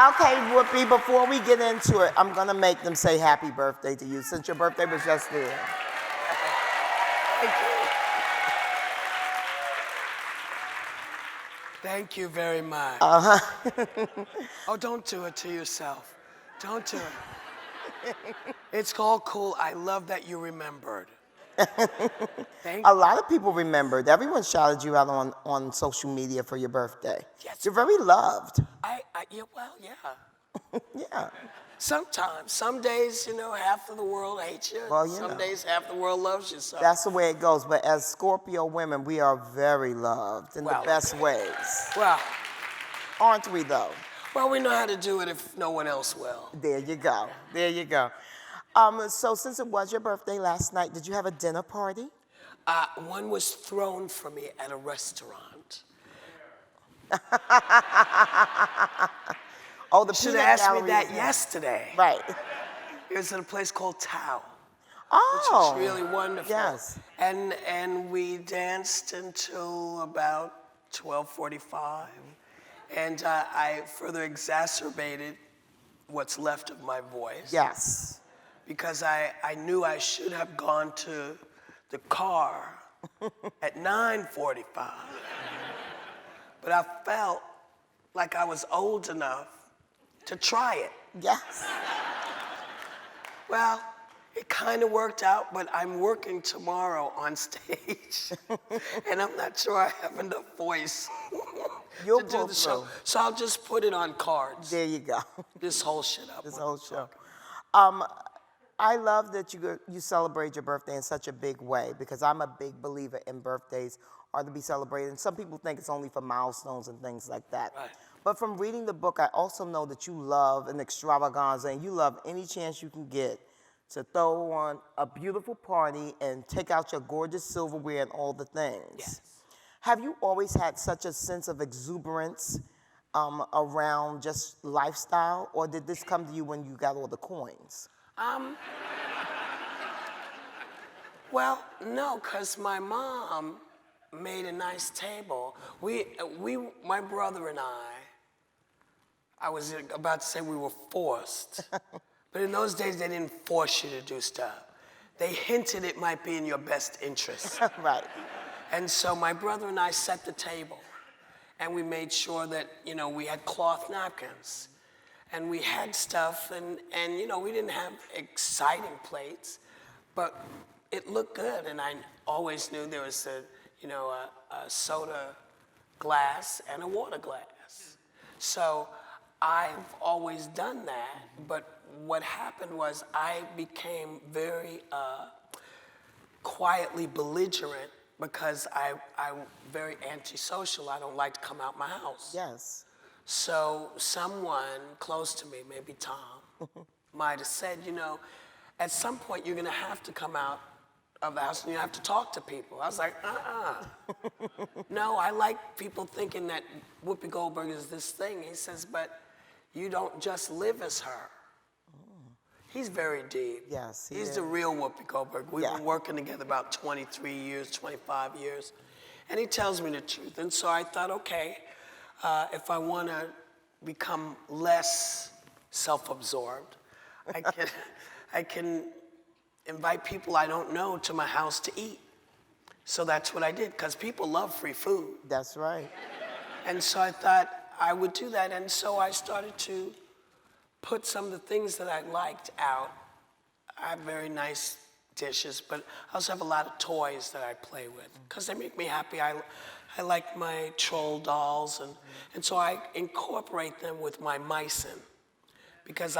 Okay, Whoopi, before we get into it, I'm going to make them say happy birthday to you since your birthday was just there. Thank you. Thank you very much. Oh, don't do it to yourself. Don't do it. It's all cool. I love that you remembered. Thank A lot of people remembered. Everyone shouted you out on social media for your birthday. Yes. You're very loved. Yeah, well, yeah. Yeah. Sometimes. Some days, half of the world hates you. Well, Some days, half the world loves you. So. That's the way it goes. But as Scorpio women, we are very loved in the best ways. Well. Aren't we, though? Well, we know how to do it if no one else will. There you go. There you go. So since it was your birthday last night, did you have a dinner party? One was thrown for me at a restaurant. Oh, the should peanut have asked gallery me that yesterday. Right. It was at a place called Tao. Oh. Which is really wonderful. Yes. And we danced until about 12:45. And I further exacerbated what's left of my voice. Yes. Because I knew I should have gone to the car at 9:45. But I felt like I was old enough to try it. Yes. Well, it kind of worked out, but I'm working tomorrow on stage. And I'm not sure I have enough voice to do the show. So I'll just put it on cards. There you go. This whole shit up. This whole show. I love that you celebrate your birthday in such a big way because I'm a big believer in birthdays are to be celebrated. And some people think it's only for milestones and things like that. Right. But from reading the book, I also know that you love an extravaganza and you love any chance you can get to throw on a beautiful party and take out your gorgeous silverware and all the things. Yes. Have you always had such a sense of exuberance around just lifestyle, or did this come to you when you got all the coins? Well, no, because my mom made a nice table. My brother and I was about to say we were forced. But in those days, they didn't force you to do stuff. They hinted it might be in your best interest. Right. And so my brother and I set the table. And we made sure that, we had cloth napkins. And we had stuff, and we didn't have exciting plates. But it looked good, and I always knew there was a soda glass and a water glass. So I've always done that, but what happened was I became very quietly belligerent because I'm very antisocial. I don't like to come out my house. Yes. So someone close to me, maybe Tom, might have said, at some point you're gonna have to come out of the house and you have to talk to people. I was like, No, I like people thinking that Whoopi Goldberg is this thing. He says, but you don't just live as her. He's very deep. Yes, he He's is. the real Whoopi Goldberg. We've been working together about 23 years, 25 years. And he tells me the truth. And so I thought, okay, if I want to become less self-absorbed, I can invite people I don't know to my house to eat. So that's what I did, because people love free food. That's right. And so I thought I would do that. And so I started to put some of the things that I liked out. I have very nice dishes, but I also have a lot of toys that I play with because they make me happy. I like my troll dolls, and so I incorporate them with my mycin because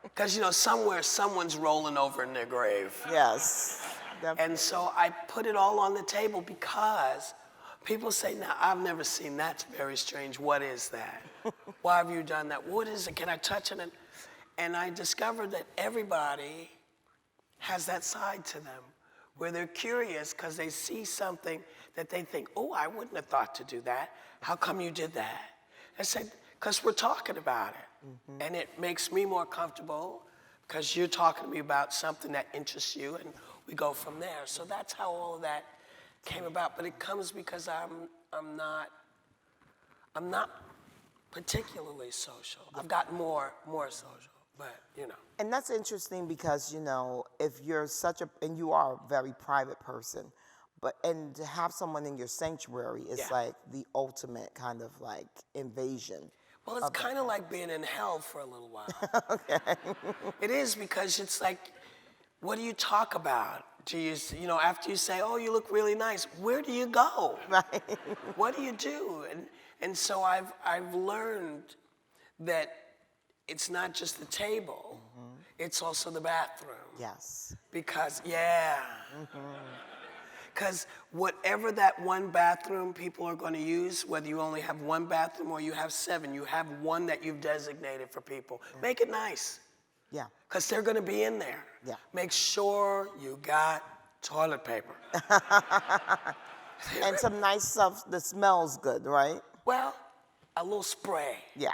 because somewhere someone's rolling over in their grave. Yes. Definitely. And so I put it all on the table because people say, now, I've never seen that. It's very strange. What is that? Why have you done that? What is it? Can I touch it? And I discovered that everybody has that side to them where they're curious because they see something that they think, oh, I wouldn't have thought to do that. How come you did that? I said, because we're talking about it. Mm-hmm. And it makes me more comfortable because you're talking to me about something that interests you, and we go from there. So that's how all of that came about. But it comes because I'm not particularly social. I've gotten more social, but you know. And that's interesting because, you know, if you're and you are a very private person, and to have someone in your sanctuary is like the ultimate kind of like invasion. Well, it's kind of like being in hell for a little while. Okay. It is, because it's like, what do you talk about? Do you, after you say, oh, you look really nice, where do you go? Right. What do you do? And so I've learned that it's not just the table, it's also the bathroom. Yes. Because, because whatever that one bathroom people are going to use, whether you only have one bathroom or you have 7, you have one that you've designated for people. Make it nice. Yeah. Because they're going to be in there. Yeah. Make sure you got toilet paper. And some nice stuff that smells good, right? Well, a little spray. Yeah.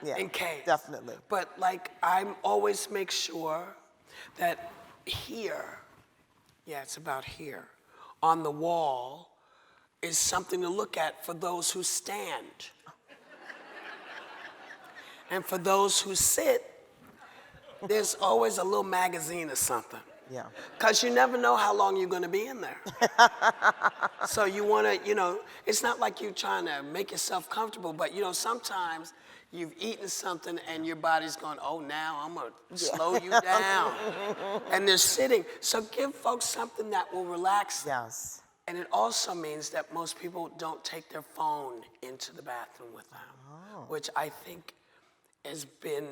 Yeah. In case. Definitely. But like, I always make sure that here, it's about here, on the wall is something to look at for those who stand. And for those who sit, there's always a little magazine or something. Yeah. Because you never know how long you're going to be in there. So you want to, it's not like you're trying to make yourself comfortable, but, sometimes you've eaten something and your body's going, oh, now I'm going to slow you down. And they're sitting. So give folks something that will relax them. Yes. And it also means that most people don't take their phone into the bathroom with them, which I think has been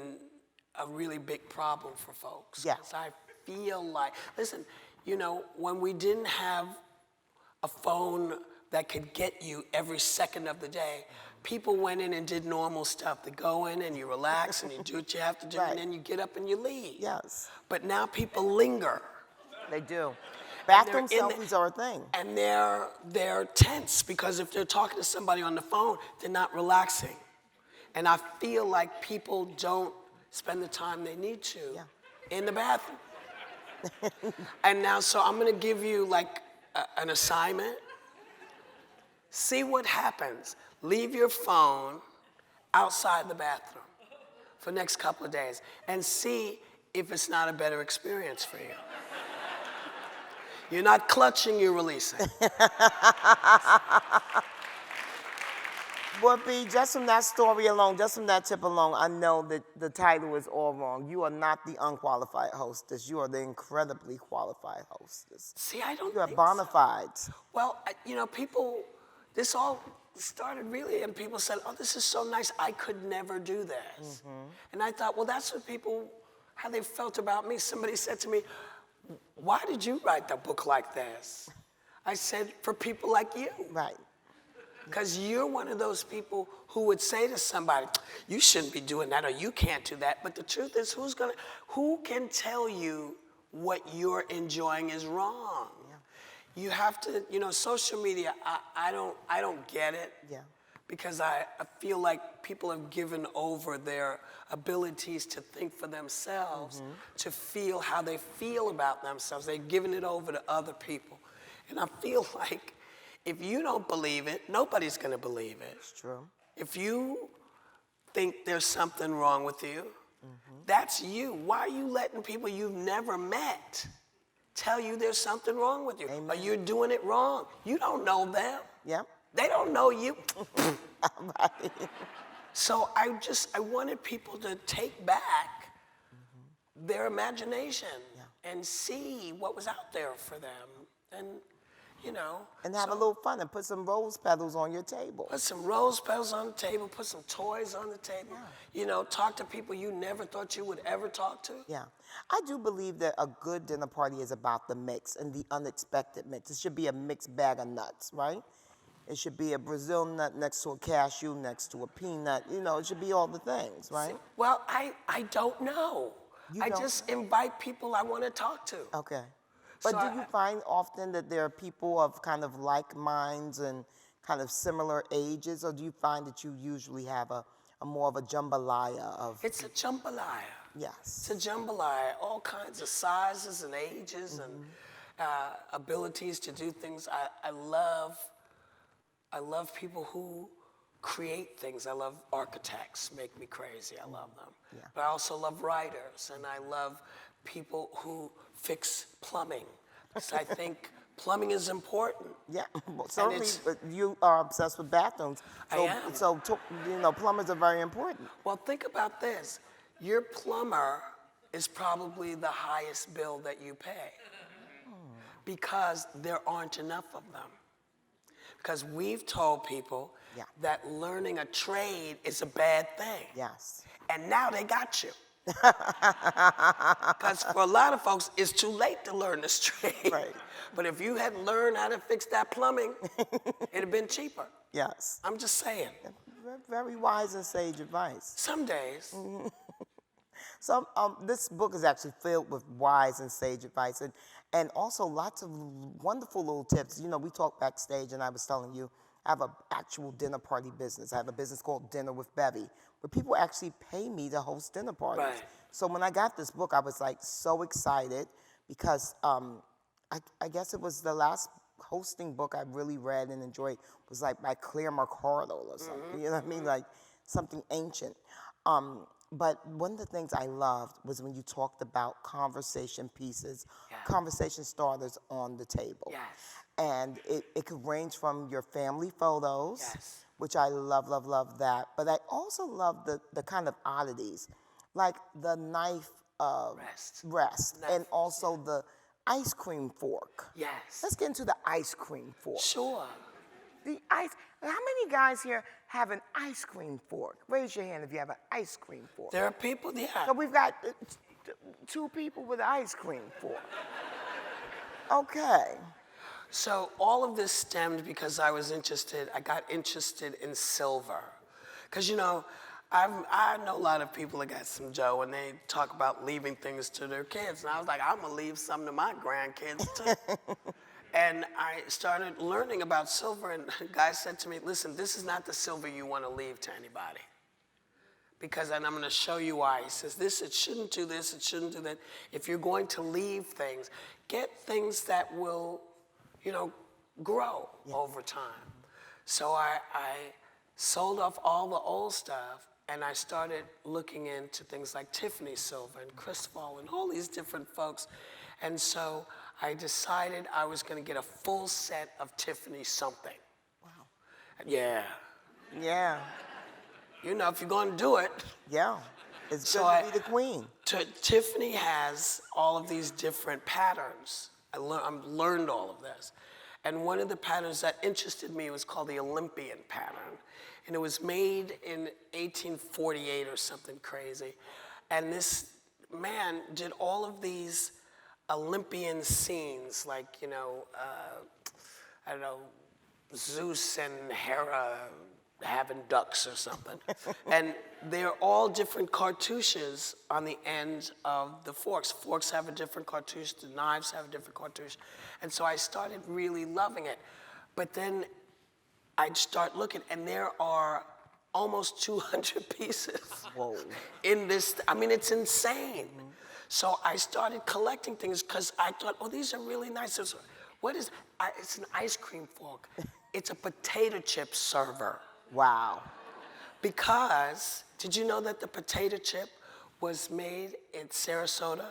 a really big problem for folks. Yeah. 'Cause I feel like, listen, when we didn't have a phone that could get you every second of the day, people went in and did normal stuff. They go in and you relax and you do what you have to do, Right. and then you get up and you leave. Yes. But now people linger. They do. Bathroom they're in the- selfies are a thing. And they're tense, because if they're talking to somebody on the phone, they're not relaxing. And I feel like people don't spend the time they need to in the bathroom. And now, so I'm gonna give you like an assignment. See what happens. Leave your phone outside the bathroom for the next couple of days and see if it's not a better experience for you. You're not clutching, you're releasing. Whoopi, just from that story alone, just from that tip alone, I know that the title is all wrong. You are not the unqualified hostess. You are the incredibly qualified hostess. See, I don't You are think bona fides. so. Well, people, this all started really, and people said, oh, this is so nice, I could never do this. And I thought, well, that's what people, how they felt about me. Somebody said to me, why did you write the book like this? I said, for people like you. Right. Because you're one of those people who would say to somebody, you shouldn't be doing that, or you can't do that. But the truth is, who can tell you what you're enjoying is wrong? Yeah. You have to, social media, I don't get it. Yeah. Because I feel like people have given over their abilities to think for themselves, to feel how they feel about themselves. They've given it over to other people. And I feel like if you don't believe it, nobody's going to believe it. It's true. If you think there's something wrong with you, that's you. Why are you letting people you've never met tell you there's something wrong with you? Amen. Or you're doing it wrong? You don't know them. Yep. They don't know you. Right. So I wanted people to take back their imagination and see what was out there for them. And, And have a little fun and put some rose petals on your table. put some rose petals on the table, put some toys on the table. Talk to people you never thought you would ever talk to. Yeah. I do believe that a good dinner party is about the mix and the unexpected mix. It should be a mixed bag of nuts, right? It should be a Brazil nut next to a cashew, next to a peanut. It should be all the things, right? Well, I don't know. I don't just invite people I want to talk to. Okay. But So do you find often that there are people of kind of like minds and kind of similar ages, or do you find that you usually have a more of a jambalaya of... It's a jambalaya. Yes. It's a jambalaya, all kinds of sizes and ages and abilities to do things. I love people who create things. I love architects, make me crazy. I love them. Yeah. But I also love writers, and I love people who fix plumbing, because I think plumbing is important. Yeah, well, certainly it's- but you are obsessed with bathrooms. I So, am. So, plumbers are very important. Well, think about this. Your plumber is probably the highest bill that you pay because there aren't enough of them. Because we've told people Yeah. that learning a trade is a bad thing. Yes. And now they got you. Because for a lot of folks, it's too late to learn this trade. Right. But if you had learned how to fix that plumbing, it'd have been cheaper. Yes. I'm just saying. Very wise and sage advice. Some days. So this book is actually filled with wise and sage advice and also lots of wonderful little tips. We talked backstage and I was telling you, I have an actual dinner party business. I have a business called Dinner with Bevy, where people actually pay me to host dinner parties. Right. So when I got this book, I was like so excited because I guess it was the last hosting book I really read and enjoyed was like by Claire McCardle or something. You know what I mean? Like something ancient. But one of the things I loved was when you talked about conversation pieces, conversation starters on the table. Yes. And it could range from your family photos, Yes. which I love that. But I also love the kind of oddities, like the knife rest Knife, and also the ice cream fork. Yes. Let's get into the ice cream fork. Sure. How many guys here have an ice cream fork? Raise your hand if you have an ice cream fork. There are people, yeah. So we've got two people with an ice cream fork. Okay. So all of this stemmed because I got interested in silver. Because, I know a lot of people that got some dough and they talk about leaving things to their kids. And I was like, I'm going to leave some to my grandkids too. And I started learning about silver, and the guy said to me, listen, this is not the silver you want to leave to anybody. And I'm going to show you why. He says, it shouldn't do this, it shouldn't do that. If you're going to leave things, get things that will, grow over time. So I sold off all the old stuff, and I started looking into things like Tiffany silver and Crystal and all these different folks. And so I decided I was going to get a full set of Tiffany something. Wow. Yeah. Yeah. If you're going to do it. Yeah. It's So good to be the queen. Tiffany has all of these different patterns. I learned all of this. And one of the patterns that interested me was called the Olympian pattern. And it was made in 1848 or something crazy. And this man did all of these Olympian scenes, like, I don't know, Zeus and Hera having ducks or something. And they're all different cartouches on the end of the forks. Forks have a different cartouche, the knives have a different cartouche. And so I started really loving it. But then I'd start looking, and there are almost 200 pieces in this. I mean, it's insane. So I started collecting things because I thought, these are really nice. What is, it's an ice cream fork. It's a potato chip server. Wow. Because, did you know that the potato chip was made in Sarasota?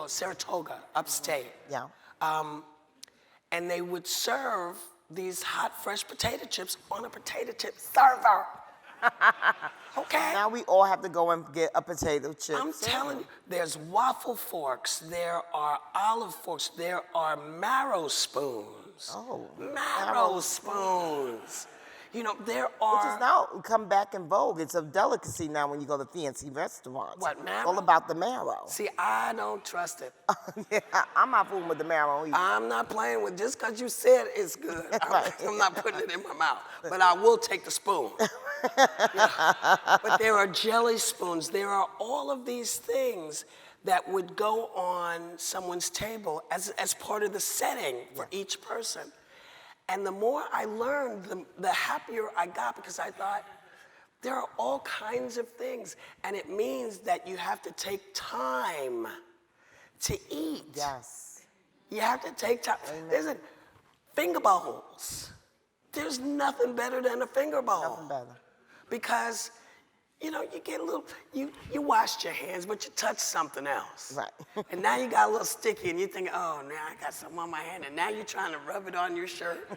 Saratoga, upstate. Yeah. And they would serve these hot, fresh potato chips on a potato chip server. Okay? Now we all have to go and get a potato chip. I'm telling you, there's waffle forks, there are olive forks, there are marrow spoons. Oh. Marrow spoons. There Which are. is now come back in vogue. It's a delicacy now when you go to fancy restaurants. What, marrow? All about the marrow. See, I don't trust it. Yeah, I'm not fooling with the marrow either. I'm not playing with just because you said it's good. I'm not putting it in my mouth. But I will take the spoon. But there are jelly spoons. There are all of these things that would go on someone's table as part of the setting for each person. And the more I learned, the happier I got, because I thought, there are all kinds of things. And it means that you have to take time to eat. Yes. You have to take time. Listen, finger bowls. There's nothing better than a finger bowl. Nothing better. Because, you know, you get a little, you washed your hands, but you touched something else. Right. And now you got a little sticky and you think, oh, now I got something on my hand. And now you're trying to rub it on your shirt,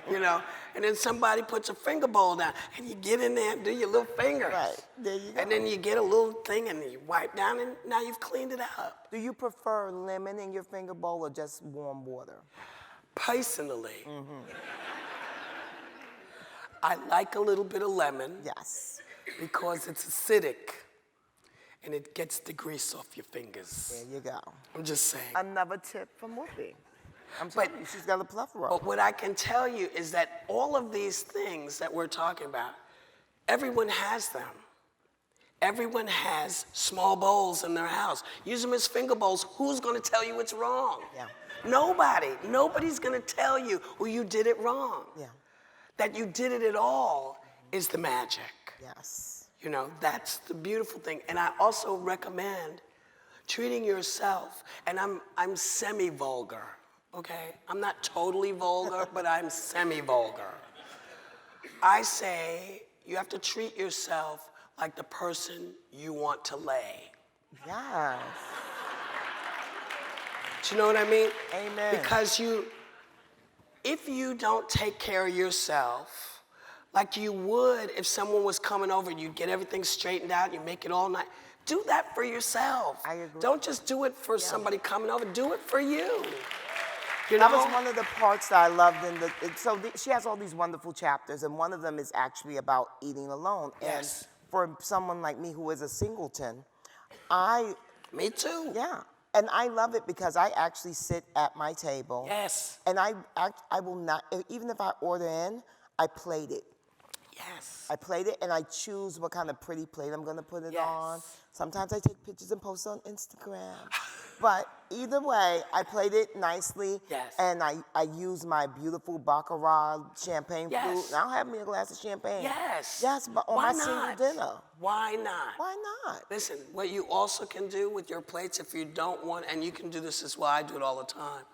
you know. And then somebody puts a finger bowl down and you get in there and do your little fingers. Right, there you go. And then you get a little thing and you wipe down and now you've cleaned it up. Do you prefer lemon in your finger bowl or just warm water? Personally, I like a little bit of lemon. Yes. Because it's acidic and it gets the grease off your fingers. There you go. I'm just saying. Another tip from Whoopi. I'm telling you, she's got a plethora. But what I can tell you is that all of these things that we're talking about, everyone has them. Everyone has small bowls in their house. Use them as finger bowls. Who's going to tell you it's wrong? Yeah. Nobody. Nobody's going to tell you, well, you did it wrong. Yeah. That you did it at all is the magic. Yes. You know, that's the beautiful thing. And I also recommend treating yourself, and I'm semi-vulgar, okay? I'm not totally vulgar, but I'm semi-vulgar. I say you have to treat yourself like the person you want to lay. Yes. Do you know what I mean? Amen. Because if you don't take care of yourself, like you would if someone was coming over, you'd get everything straightened out, you make it all nice. Do that for yourself. I agree. Don't just do it for somebody coming over, do it for you. You That know? was one of the parts that I loved in she has all these wonderful chapters, and one of them is actually about eating alone. Yes. And for someone like me who is a singleton, Me too. yeah. And I love it because I actually sit at my table. Yes. And I will not, even if I order in, I plate it. Yes. I plate it and I choose what kind of pretty plate I'm gonna put it Yes. on. Sometimes I take pictures and post on Instagram. But either way, I plate it nicely. Yes. And I use my beautiful Baccarat Champagne Yes. flute. And I'll have me a glass of champagne. Yes. Yes, but on Why my single not? dinner. Why not? Why not? Listen, what you also can do with your plates, if you don't want, and you can do this as well, I do it all the time.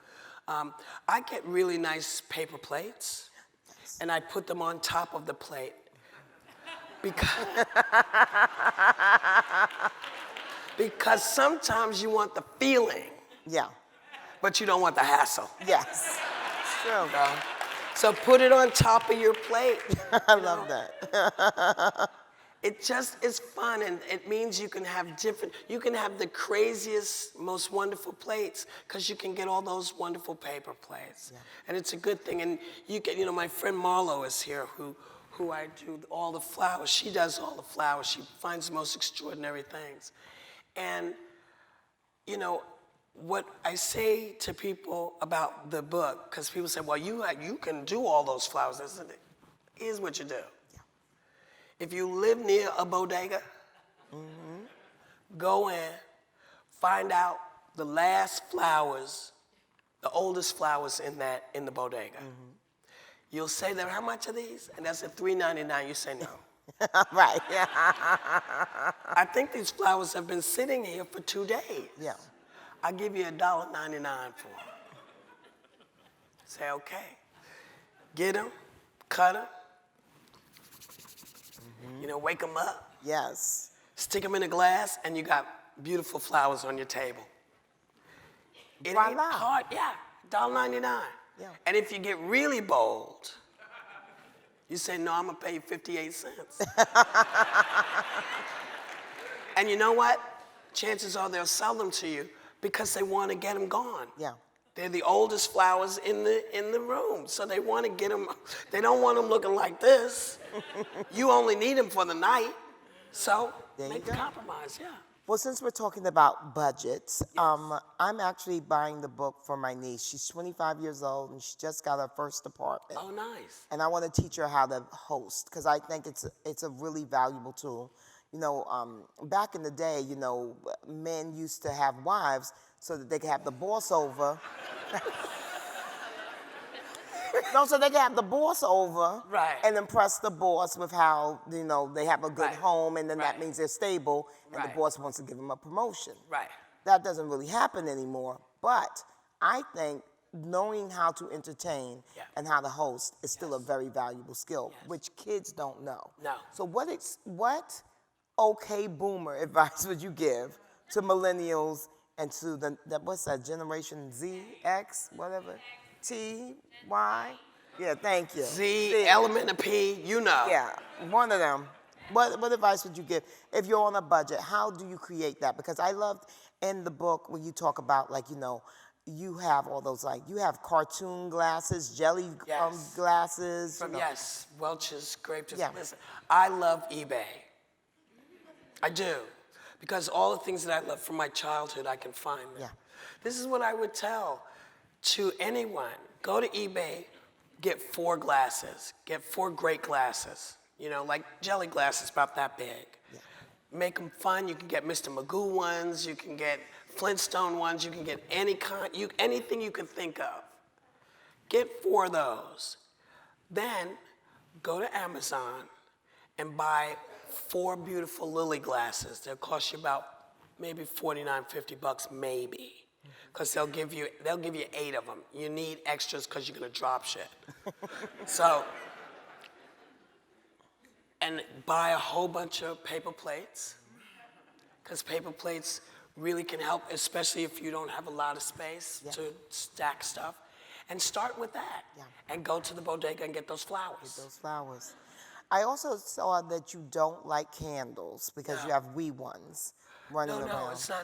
I get really nice paper plates, and I put them on top of the plate. Because sometimes you want the feeling, Yeah. but you don't want the hassle. Yes. It's true. So put it on top of your plate. I love that. It just is fun, and it means you can have the craziest, most wonderful plates, because you can get all those wonderful paper plates. Yeah. And it's a good thing. And my friend Marlo is here, who I do all the flowers. She does all the flowers. She finds the most extraordinary things. And, what I say to people about the book, because people say, well, you can do all those flowers. I said, here's what you do. If you live near a bodega, go in, find out the last flowers, the oldest flowers in the bodega. You'll say to them, how much are these? And they'll say $3.99. You say no. Right. I think these flowers have been sitting here for 2 days. Yeah. I'll give you $1.99 for them. Say, okay. Get them, cut them, wake them up, Yes. stick them in a glass, and you got beautiful flowers on your table. It ain't Voila. hard, yeah, $1.99. Yeah. And if you get really bold, you say, no, I'm gonna pay you 58 cents. And you know what? Chances are they'll sell them to you because they wanna get them gone. Yeah. They're the oldest flowers in the room, so they want to get them. They don't want them looking like this. You only need them for the night, so There make you the go. compromise, yeah. Well, since we're talking about budgets, I'm actually buying the book for my niece. She's 25 years old and she just got her first apartment. Oh, nice. And I want to teach her how to host because I think it's a really valuable tool. Back in the day, men used to have wives so that they could have the boss over. No, so they can have the boss over Right. and impress the boss with how, they have a good Right. home, and then that Right. means they're stable, and Right. the boss wants to give them a promotion. Right. That doesn't really happen anymore. But I think knowing how to entertain Yeah. and how to host is still a very valuable skill, which kids don't know. No. So what okay boomer advice would you give to millennials and to what's that, Generation Z, X, whatever, T, Y? Yeah, thank you. Z, element of P, you know. Yeah, one of them. What advice would you give if you're on a budget? How do you create that? Because I loved in the book when you talk about, like, you have all those, like, you have cartoon glasses, jelly Yes. glasses. From, yes, Welch's grape juice. Yeah. Listen, I love eBay. I do. Because all the things that I love from my childhood, I can find them. Yeah. This is what I would tell to anyone. Go to eBay, get 4 glasses. Get 4 great glasses. Like jelly glasses about that big. Yeah. Make them fun. You can get Mr. Magoo ones. You can get Flintstone ones. You can get anything you can think of. Get 4 of those. Then go to Amazon and buy 4 beautiful Lily glasses. They'll cost you about maybe $49, $50 maybe. Because they'll give you 8 of them. You need extras because you're gonna drop shit. And buy a whole bunch of paper plates, because paper plates really can help, especially if you don't have a lot of space to stack stuff. And start with that. Yeah. And go to the bodega and get those flowers. Those flowers. I also saw that you don't like candles because you have wee ones running around. No, it's not.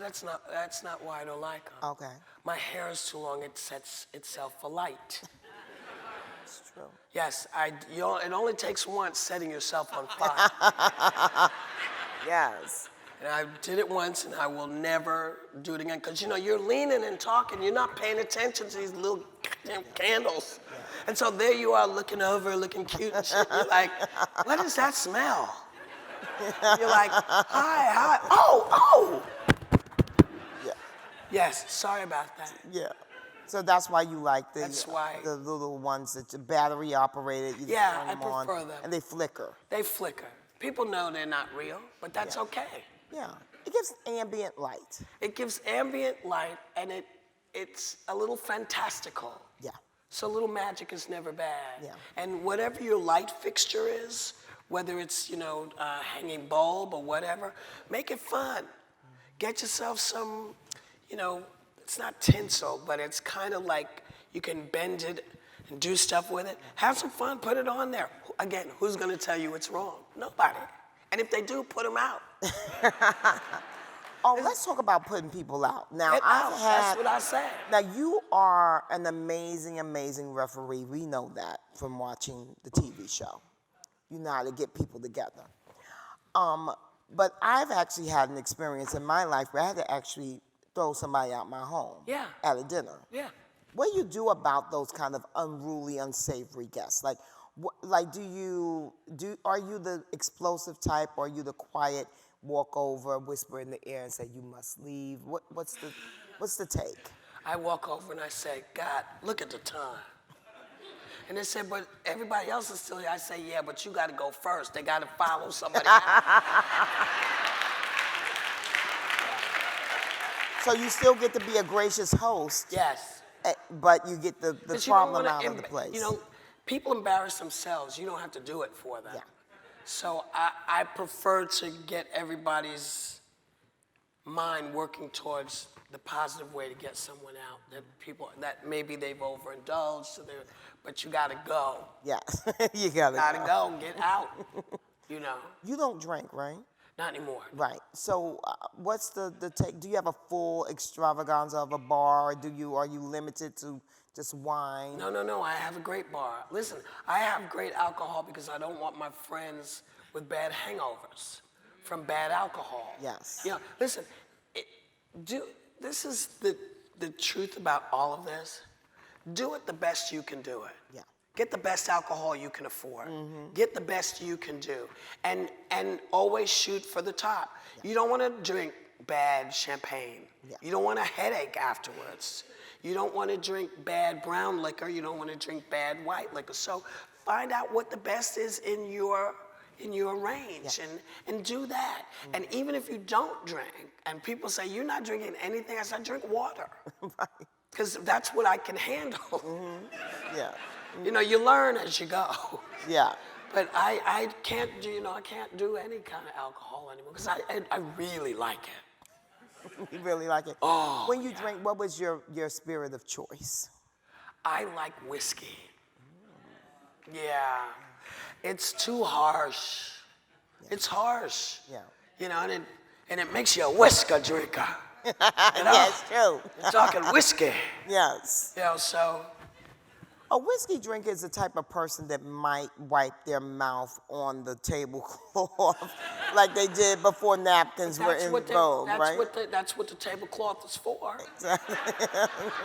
That's not why I don't like them. Okay. My hair is too long. It sets itself alight. It's true. Yes, it only takes once setting yourself on fire. Yes. And I did it once, and I will never do it again. Because, you're leaning and talking. You're not paying attention to these little candles. Yeah. And so there you are looking over, looking cute and shit. You're like, what does that smell? You're like, hi. Oh! Yeah. Yes, sorry about that. Yeah. So that's why you like the little ones that's battery operated. You just turn them on, prefer them. and they flicker. They flicker. People know they're not real, but that's okay. Yeah. It gives ambient light. It gives ambient light, and it's a little fantastical. Yeah. So a little magic is never bad. Yeah. And whatever your light fixture is, whether it's, hanging bulb or whatever, make it fun. Get yourself some, it's not tinsel, but it's kind of like you can bend it and do stuff with it. Have some fun, put it on there. Again, who's gonna tell you it's wrong? Nobody. And if they do, put them out. Oh, let's talk about putting people out. Now, Get out, that's what I said. Now, you are an amazing, amazing referee. We know that from watching the TV show. You know how to get people together. But I've actually had an experience in my life where I had to actually throw somebody out my home at a dinner. Yeah. What do you do about those kind of unruly, unsavory guests? Like are you the explosive type, or are you the quiet, walk over, whisper in the ear and say, you must leave? What's the take? I walk over and I say, God, look at the time. And they said, but everybody else is still here. I say, yeah, but you got to go first. They got to follow somebody else. So you still get to be a gracious host. Yes. But you get the problem out of the place. People embarrass themselves. You don't have to do it for them. Yeah. So I prefer to get everybody's mind working towards the positive way to get someone out. That maybe they've overindulged, but you gotta go. Yeah, you gotta go and get out. You don't drink, right? Not anymore. Right. So what's the take? Do you have a full extravaganza of a bar, or are you limited to just wine? No. I have a great bar. Listen, I have great alcohol because I don't want my friends with bad hangovers from bad alcohol. Yes. Listen, this is the truth about all of this. Do it the best you can do it. Yeah. Get the best alcohol you can afford. Mm-hmm. Get the best you can do. And always shoot for the top. Yeah. You don't want to drink bad champagne. Yeah. You don't want a headache afterwards. You don't want to drink bad brown liquor. You don't want to drink bad white liquor. So find out what the best is in your range, and do that. Mm-hmm. And even if you don't drink, and people say, you're not drinking anything, I said, drink water. Right. because that's what I can handle. Yeah. You know, you learn as you go. Yeah. But I can't do, I can't do any kind of alcohol anymore because I really like it. You really like it? Oh, When you drink, what was your spirit of choice? I like whiskey. Yeah. It's too harsh. Yeah. It's harsh. Yeah. You know, and it makes you a whisker drinker. You know? Yeah, it's true. You're talking whiskey. Yes. You know, so A whiskey drinker is the type of person that might wipe their mouth on the tablecloth like they did before napkins were in vogue, right? That's what the tablecloth is for. Exactly.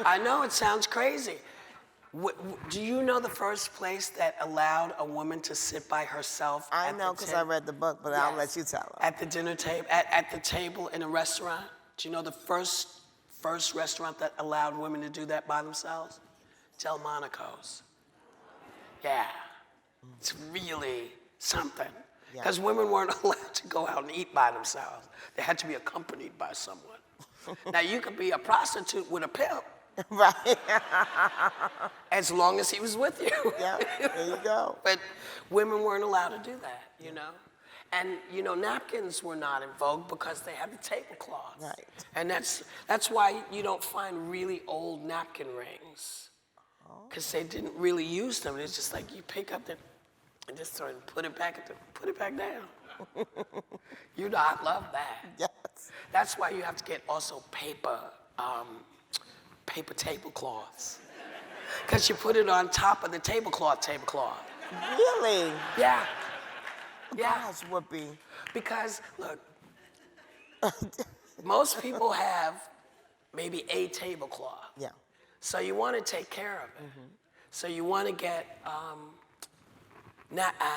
I know it sounds crazy. Do you know the first place that allowed a woman to sit by herself? I know because I read the book, but I'll let you tell her. At the dinner table, at the table in a restaurant. Do you know the first restaurant that allowed women to do that by themselves? Delmonico's. Yeah, it's really something. Because women weren't allowed to go out and eat by themselves. They had to be accompanied by someone. Now you could be a prostitute with a pimp. Right. As long as he was with you. Yeah, there you go. But women weren't allowed to do that, you know? And, napkins were not in vogue because they had the tablecloths. Right. And that's why you don't find really old napkin rings. Because they didn't really use them. It's just like you pick up and just sort of put it back down. I love that. Yes. That's why you have to get also paper tablecloths. Because you put it on top of the tablecloth. Really? Yeah. Yeah. Gosh, Whoopi. Because, look, most people have maybe a tablecloth. Yeah. So you want to take care of it. So you want to get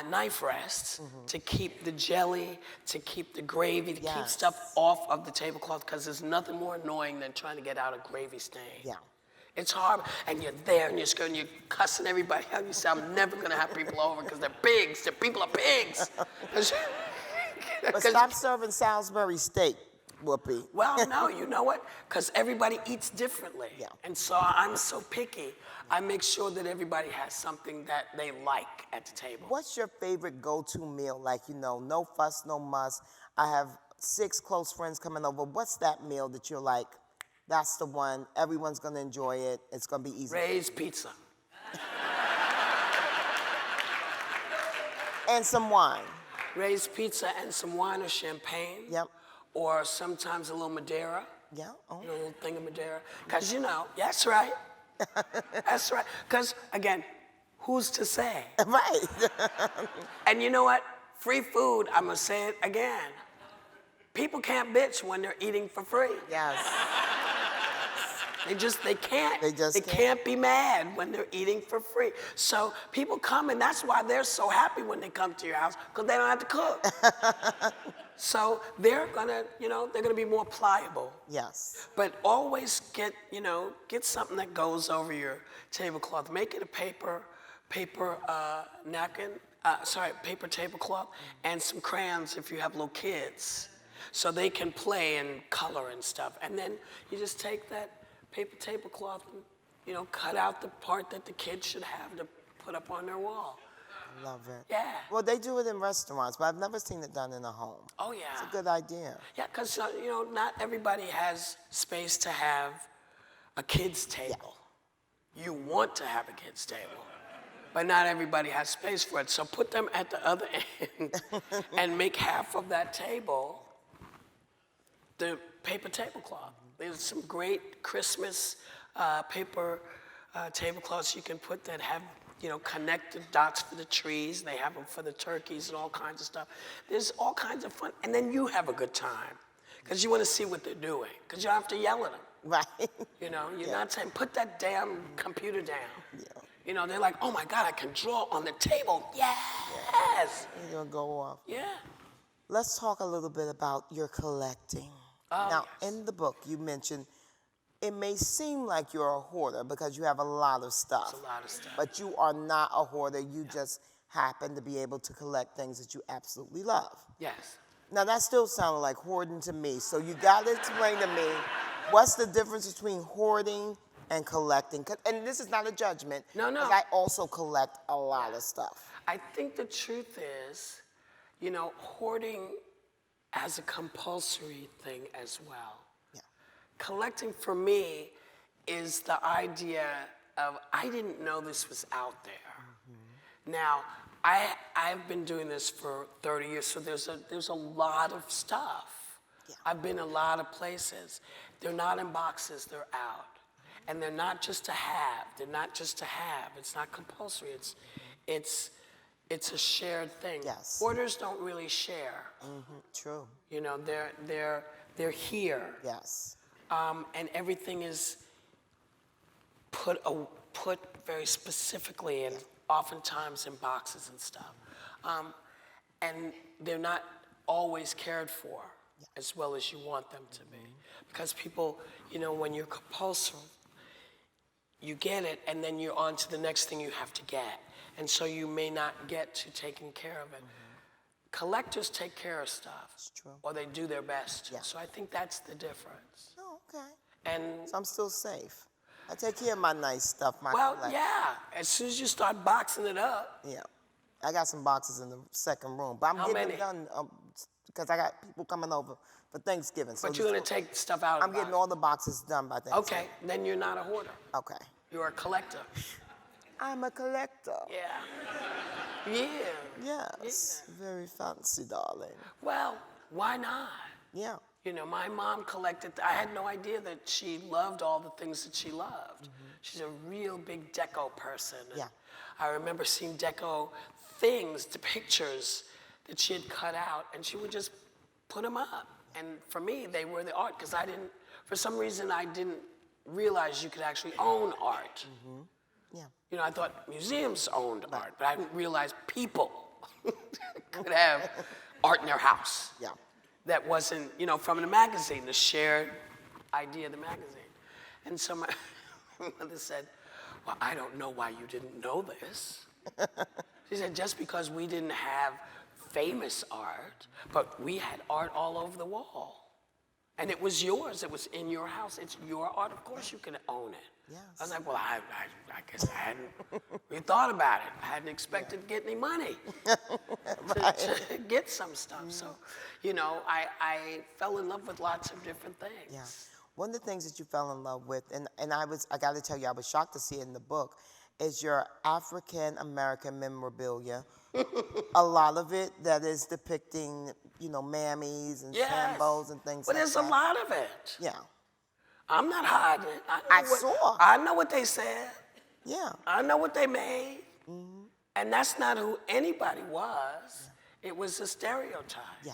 knife rests to keep the jelly, to keep the gravy, to keep stuff off of the tablecloth, because there's nothing more annoying than trying to get out a gravy stain. Yeah. It's hard, and you're there, and you're cussing everybody out. You say, I'm never going to have people over because they're pigs. People are pigs. But stop serving Salisbury steak, Whoopi. Well, no, you know what? Because everybody eats differently. Yeah. And so I'm so picky. I make sure that everybody has something that they like at the table. What's your favorite go-to meal? Like, no fuss, no muss. I have 6 close friends coming over. What's that meal that you're like, that's the one, everyone's gonna enjoy it, it's gonna be easy? Ray's Pizza. And some wine. Ray's Pizza and some wine or champagne. Yep. Or sometimes a little Madeira. Yeah. Oh. A little thing of Madeira. Because, that's right. That's right. Because, again, who's to say? Right. And you know what? Free food, I'm going to say it again. People can't bitch when they're eating for free. Yes. They can't. They can't be mad when they're eating for free. So people come, and that's why they're so happy when they come to your house, because they don't have to cook. So they're gonna be more pliable. Yes. But always get something that goes over your tablecloth. Make it a paper napkin, paper tablecloth, and some crayons if you have little kids, so they can play and color and stuff. And then you just take that paper tablecloth and cut out the part that the kids should have to put up on their wall. Love it. Yeah. Well, they do it in restaurants, but I've never seen it done in a home. Oh, yeah. It's a good idea. Yeah, because, not everybody has space to have a kid's table. Yeah. You want to have a kid's table, but not everybody has space for it. So put them at the other end and make half of that table the paper tablecloth. There's some great Christmas paper tablecloths you can put that have connected dots for the trees. They have them for the turkeys and all kinds of stuff. There's all kinds of fun. And then you have a good time because you want to see what they're doing, because you don't have to yell at them. Right. You're not saying, put that damn computer down. Yeah. They're like, oh my God, I can draw on the table. Yes. You're going to go off. Yeah. Let's talk a little bit about your collecting. Oh, now, yes. in the book, you mentioned it may seem like you're a hoarder because you have a lot of stuff. It's a lot of stuff. But you are not a hoarder. You just happen to be able to collect things that you absolutely love. Yes. Now, that still sounded like hoarding to me. So you got to explain to me, what's the difference between hoarding and collecting. And this is not a judgment. No, no. 'Cause I also collect a lot of stuff. I think the truth is, you know, hoarding as a compulsory thing as well. Yeah. Collecting for me is the idea of I didn't know this was out there. Now, I've been doing this for 30 years, so there's a lot of stuff. Yeah. I've been a lot of places. They're not in boxes, they're out. And they're not just to have. They're not just to have. It's not compulsory. It's a shared thing. Yes. Hoarders don't really share. True. You know, they're here. Yes. And everything is put very specifically and oftentimes in boxes and stuff. And they're not always cared for as well as you want them to be. Because people, you know, when you're compulsive, you get it and then you're on to the next thing you have to get. And so you may not get to taking care of it. Collectors take care of stuff. It's true. Or they do their best. Yeah. So I think that's the difference. Oh, okay. And So I'm still safe. I take care of my nice stuff. well, yeah, as soon as you start boxing it up, Yeah. I got some boxes in the second room, but I'm How getting many? it done because I got people coming over for Thanksgiving. So but you're gonna take stuff out of I'm the getting box. all the boxes done by Thanksgiving. Okay, then you're not a hoarder. Okay. You're a collector. I'm a collector. Yeah. Yeah. Yes. Very fancy, darling. Well, why not? Yeah. You know, my mom collected, I had no idea that she loved all the things that she loved. She's a real big deco person. And Yeah. I remember seeing deco things, the pictures that she had cut out, and she would just put them up. And for me, they were the art, because for some reason, I didn't realize you could actually own art. Yeah. You know, I thought museums owned art, but I didn't realize people could have art in their house. Yeah. That wasn't, you know, from the magazine, the shared idea of the magazine. And so my mother said, well, I don't know why you didn't know this. She said, just because we didn't have famous art, but we had art all over the wall. And it was yours, it was in your house, it's your art, of course you can own it. Yes. I was like, well, I guess I hadn't really thought about it. I hadn't expected to get any money to get some stuff. So, you know, I fell in love with lots of different things. Yeah. One of the things that you fell in love with, and I got to tell you, I was shocked to see it in the book, is your African American memorabilia. A lot of it that is depicting, you know, mammies and shambles and things but like there's that. a lot of it. Yeah. I'm not hiding it. I saw. I know what they said. Yeah. I know what they made. And that's not who anybody was. It was a stereotype. Yeah.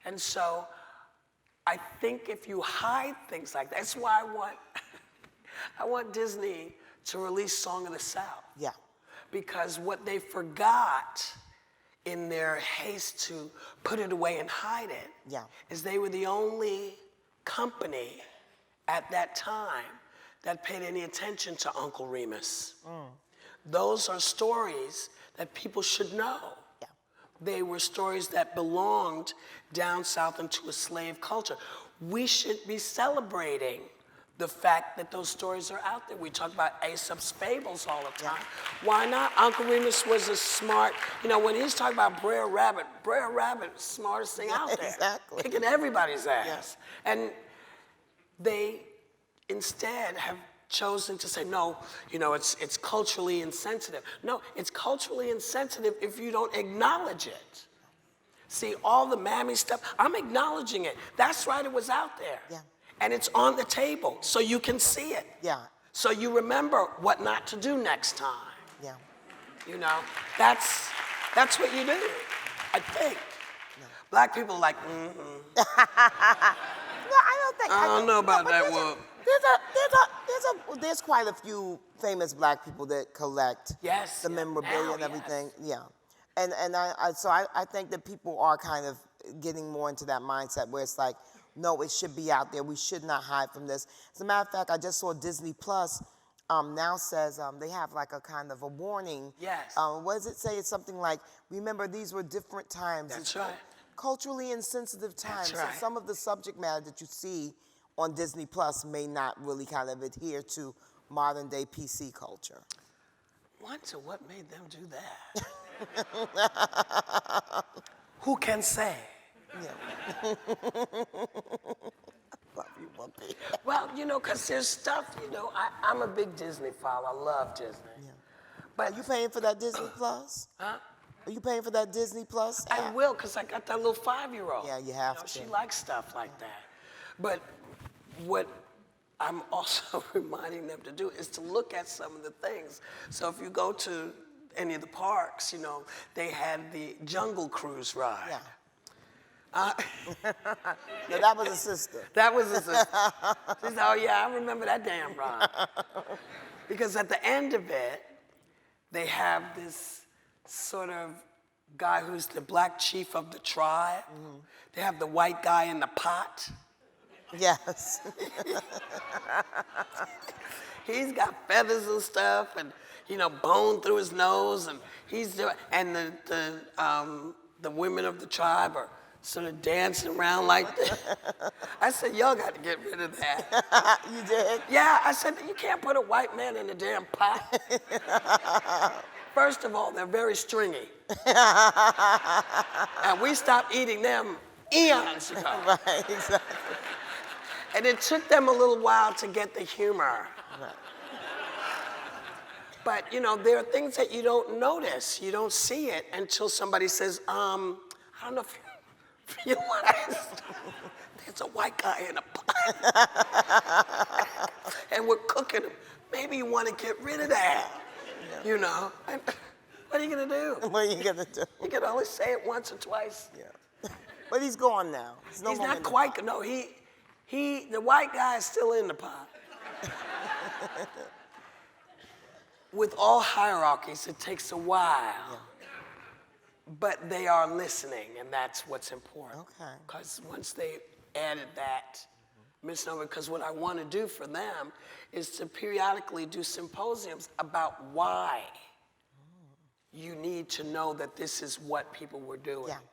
And so I think if you hide things like that, that's why I want Disney to release Song of the South. Yeah. Because what they forgot in their haste to put it away and hide it is they were the only company at that time that paid any attention to Uncle Remus. Those are stories that people should know. Yeah. They were stories that belonged down south into a slave culture. We should be celebrating the fact that those stories are out there. We talk about Aesop's fables all the time. Why not? Uncle Remus was a smart, you know, when he's talking about Brer Rabbit was the smartest thing out there. Exactly. Kicking everybody's ass. And they instead have chosen to say, no, you know, it's culturally insensitive. No, it's culturally insensitive if you don't acknowledge it. See, all the mammy stuff, I'm acknowledging it. That's right, it was out there. Yeah. And it's on the table, so you can see it. Yeah. So you remember what not to do next time. Yeah. You know, that's what you do, I think. Black people are like, No, I don't think. I don't know about but that, there's a- Whoop. There's quite a few famous black people that collect Yes, the yeah, memorabilia now, and everything. yes. Yeah. And I think that people are kind of getting more into that mindset where it's like, no, it should be out there. We should not hide from this. As a matter of fact, I just saw Disney Plus now says they have like a kind of a warning. Yes. What does it say? It's something like, remember, these were different times. That's It's right. Culturally insensitive times. right. So some of the subject matter that you see on Disney Plus may not really kind of adhere to modern day PC culture? Wonder what made them do that. Who can say? Yeah. Love you, Whoopi. Well, because there's stuff, I'm a big Disney follower. I love Disney. Yeah. But Are you paying for that Disney Plus? Huh? Are you paying for that Disney Plus I app? will, because I got that little 5-year-old. Yeah, you have to. She likes stuff like that. But what I'm also reminding them to do is to look at some of the things. So if you go to any of the parks, they had the Jungle Cruise ride. Yeah. No, that was a sister. That was a sister. She said, oh yeah, I remember that damn ride. Because at the end of it, they have this sort of guy who's the black chief of the tribe. Mm-hmm. They have the white guy in the pot. Yes. He's got feathers and stuff, and bone through his nose, and the women of the tribe are sort of dancing around like this. I said, y'all got to get rid of that. You did? Yeah, I said, you can't put a white man in a damn pot. First of all, they're very stringy. And we stopped eating them eons ago. Right, exactly. And it took them a little while to get the humor. Right. But, there are things that you don't notice. You don't see it until somebody says, I don't know if you realize there's a white guy in a pot. And we're cooking him. Maybe you want to get rid of that. Yeah. And what are you going to do? What are you going to do? You can only say it once or twice. Yeah. But he's gone now. He's not quite, no, the white guy is still in the pot. With all hierarchies, it takes a while. Yeah. But they are listening, and that's what's important. Okay. Because once they added that misnomer, because what I want to do for them is to periodically do symposiums about why you need to know that this is what people were doing. Yeah.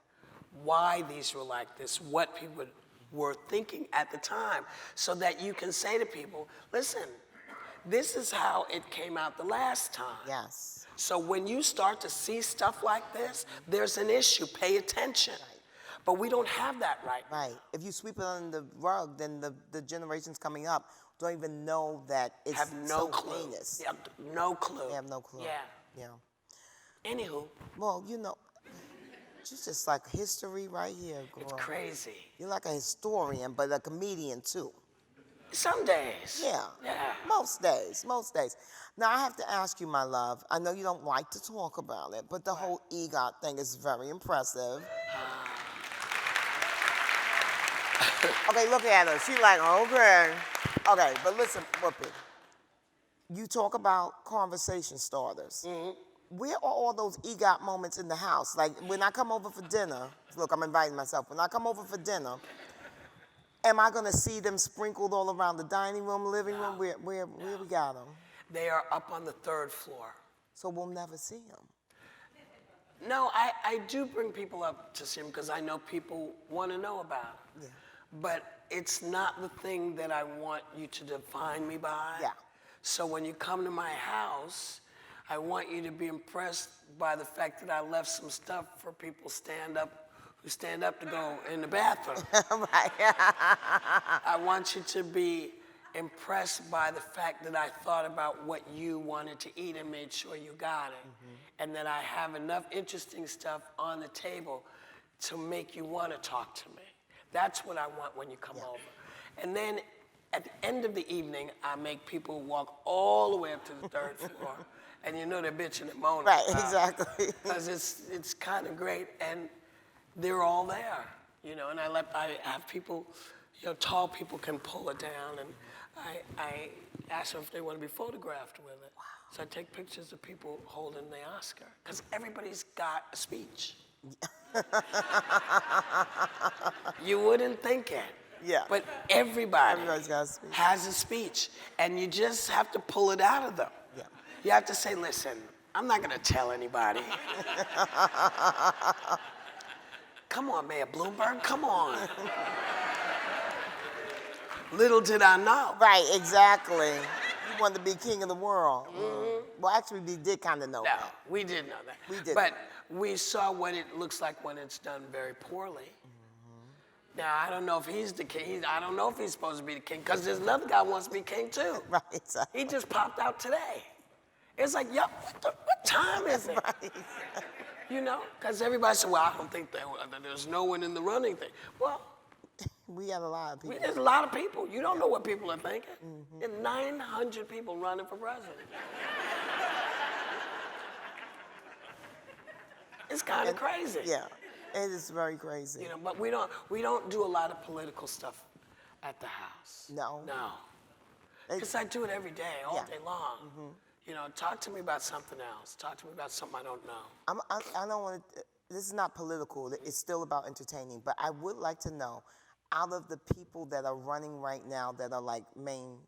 Why these were like this, what people were thinking at the time, so that you can say to people, listen, this is how it came out the last time. Yes. So when you start to see stuff like this, there's an issue, pay attention. Right. But we don't have that right now. Right. If you sweep it under the rug, then the generations coming up don't even know that it's have no so clue. heinous. They have no clue. They have no clue. Yeah. Yeah. Anywho. Well, she's just like history right here, girl. It's crazy. You're like a historian, but a comedian too. Some days. Yeah. Yeah. Most days. Now, I have to ask you, my love, I know you don't like to talk about it, but the whole EGOT thing is very impressive. Okay, look at her. She's like, okay. Okay, but listen, Whoopi. You talk about conversation starters. Mm-hmm. Where are all those EGOT moments in the house? Like, when I come over for dinner, look, I'm inviting myself. When I come over for dinner, am I gonna see them sprinkled all around the dining room, living room? Where we got them? They are up on the 3rd floor. So we'll never see them. No, I do bring people up to see them because I know people want to know about it. Yeah. But it's not the thing that I want you to define me by. Yeah. So when you come to my house, I want you to be impressed by the fact that I left some stuff for people who stand up to go in the bathroom. Right. I want you to be impressed by the fact that I thought about what you wanted to eat and made sure you got it. Mm-hmm. And that I have enough interesting stuff on the table to make you want to talk to me. That's what I want when you come over. And then at the end of the evening, I make people walk all the way up to the 3rd floor. And they're bitching and moaning. Right, exactly. Because it's kind of great. And they're all there, and I have people, tall people can pull it down, and I ask them if they want to be photographed with it. Wow. So I take pictures of people holding the Oscar, because everybody's got a speech. You wouldn't think it. Yeah. But everybody Everybody's got a speech. has a speech, and you just have to pull it out of them. Yeah. You have to say, listen, I'm not going to tell anybody. Come on, Mayor Bloomberg, come on. Little did I know. Right, exactly. wanted to be king of the world. Well, actually, we did kind of know No, that. we did know that. We did. But we saw what it looks like when it's done very poorly. Now, I don't know if he's the king. I don't know if he's supposed to be the king, because there's another guy who wants to be king, too. Right, exactly. He just popped out today. It's like, yo, what time is it? Right. You know? Because everybody said, well, I don't think there's no one in the running thing. Well, We had a lot of people. there's a lot of people. You don't know what people are thinking. There's 900 people running for president. It's kind of crazy. Yeah, it is very crazy. You know, but we don't do a lot of political stuff at the house. No? No. Because I do it every day, all day long. You know, talk to me about something else. Talk to me about something I don't know. I don't want to, this is not political, it's still about entertaining, but I would like to know, out of the people that are running right now that are like main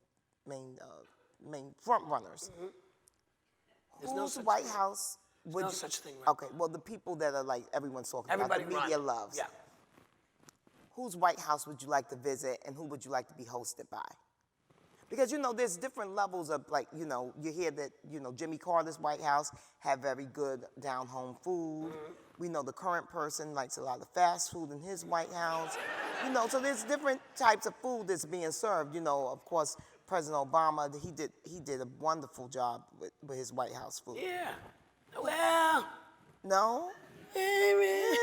front runners, There's no whose such White thing. House would no you, such thing, right? Okay, well, the people that are like everyone's talking Everybody about, the media run. loves. Yeah. Whose White House would you like to visit, and who would you like to be hosted by? Because, you know, there's different levels of, like, you know, you hear that, you know, Jimmy Carter's White House had very good down-home food. We know the current person likes a lot of fast food in his White House. You know, so there's different types of food that's being served. You know, of course, President Obama, he did a wonderful job with his White House food. Yeah. Well, No? maybe.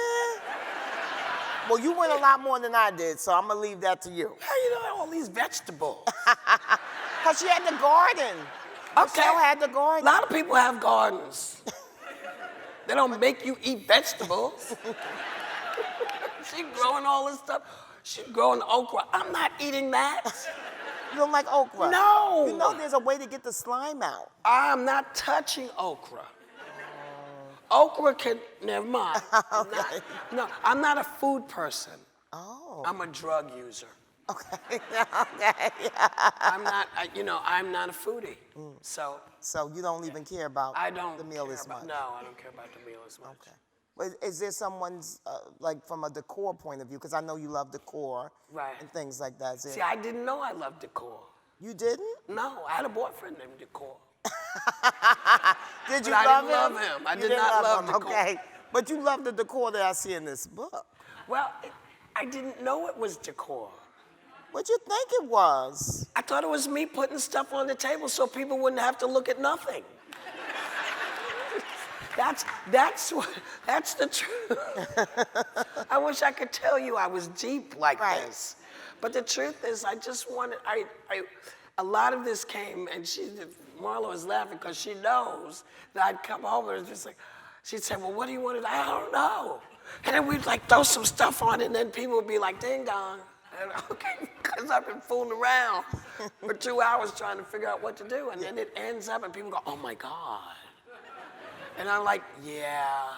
Well, you went a lot more than I did, so I'm going to leave that to you. How you know all these vegetables? Because she had the garden. Michelle had the A garden. lot of people have gardens. They don't make you eat vegetables. She growing all this stuff. She growing okra. I'm not eating that. You don't like okra? No. You know there's a way to get the slime out. I'm not touching okra. Okra can, never mind. I'm not a food person. Oh. I'm a drug user. Okay. Okay. I'm not a foodie. So So you don't even care about I don't the meal care as about, much. No, I don't care about the meal as much. Okay. But is there someone's like from a decor point of view? Because I know you love decor Right. and things like that. See, I didn't know I loved decor. You didn't? No, I had a boyfriend named Decor. Did you But I love didn't love him? him. I You did didn't not love him. decor. Okay. But you love the decor that I see in this book. Well, I didn't know it was decor. What'd you think it was? I thought it was me putting stuff on the table so people wouldn't have to look at nothing. That's the truth. I wish I could tell you I was deep like Right. this. But the truth is, I just wanted, a lot of this came, and Marlo is laughing because she knows that I'd come home and just like, she'd say, well, what do you want to, I don't know. And then we'd like throw some stuff on it, and then people would be like, ding dong. And okay, because I've been fooling around for 2 hours trying to figure out what to do. And then it ends up, and people go, oh my God. And I'm like, yeah.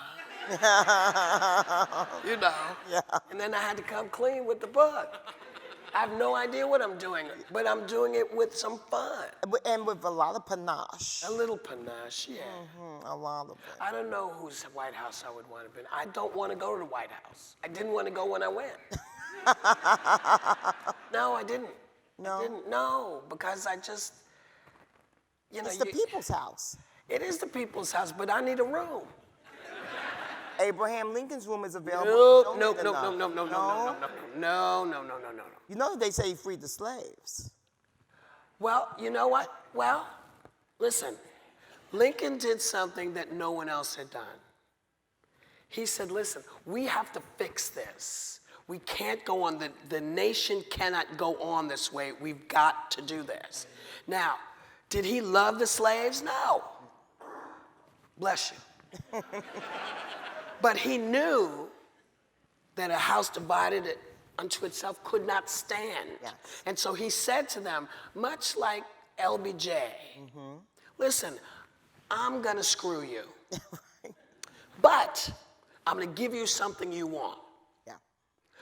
You know. Yeah. And then I had to come clean with the book. I have no idea what I'm doing, but I'm doing it with some fun. And with a lot of panache. A little panache, yeah. A lot of it. I don't know whose White House I would want to be. I don't want to go to the White House. I didn't want to go when I went. No, I didn't. No? I didn't. No, because I just, It's the people's house. It is the people's house, but I need a room. Abraham Lincoln's room is available. No. You know they say he freed the slaves. Well, you know what? Well, listen. Lincoln did something that no one else had done. He said, listen, we have to fix this. We can't go on, the nation cannot go on this way. We've got to do this. Now, did he love the slaves? No. Bless you. But he knew that a house divided unto itself could not stand. Yes. And so he said to them, much like LBJ, listen, I'm gonna screw you. But I'm gonna give you something you want. Yeah.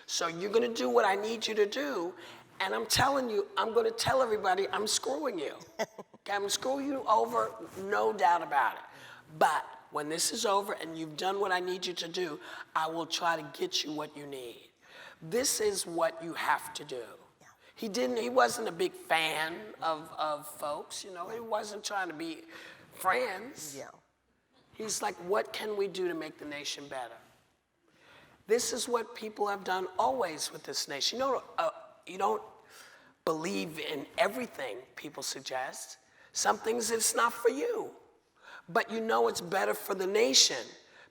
So you're gonna do what I need you to do, and I'm telling you, I'm gonna tell everybody I'm screwing you. Okay, I'm gonna screw you over, no doubt about it. But when this is over and you've done what I need you to do, I will try to get you what you need. This is what you have to do. Yeah. He wasn't a big fan of folks, you know. He wasn't trying to be friends. Yeah. He's like, what can we do to make the nation better? This is what people have done always with this nation. You don't believe in everything people suggest. Some things it's not for you. But you know it's better for the nation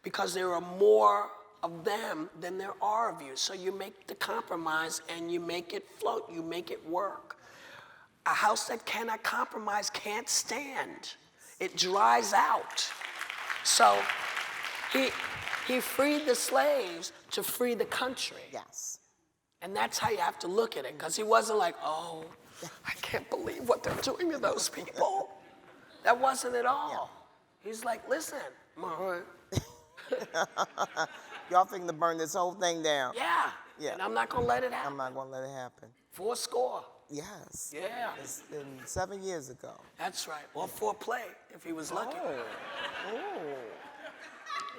because there are more of them than there are of you. So you make the compromise and you make it float, you make it work. A house that cannot compromise can't stand. It dries out. So he freed the slaves to free the country. Yes. And that's how you have to look at it, because he wasn't like, oh, I can't believe what they're doing to those people. That wasn't at all. Yeah. He's like, listen, y'all thinking to burn this whole thing down. Yeah. Yeah. And I'm not going to let it happen. I'm not going to let it happen. 4 Yes. Yeah. It's been 7 years ago. That's right. Or 4 play, if he was lucky. Oh.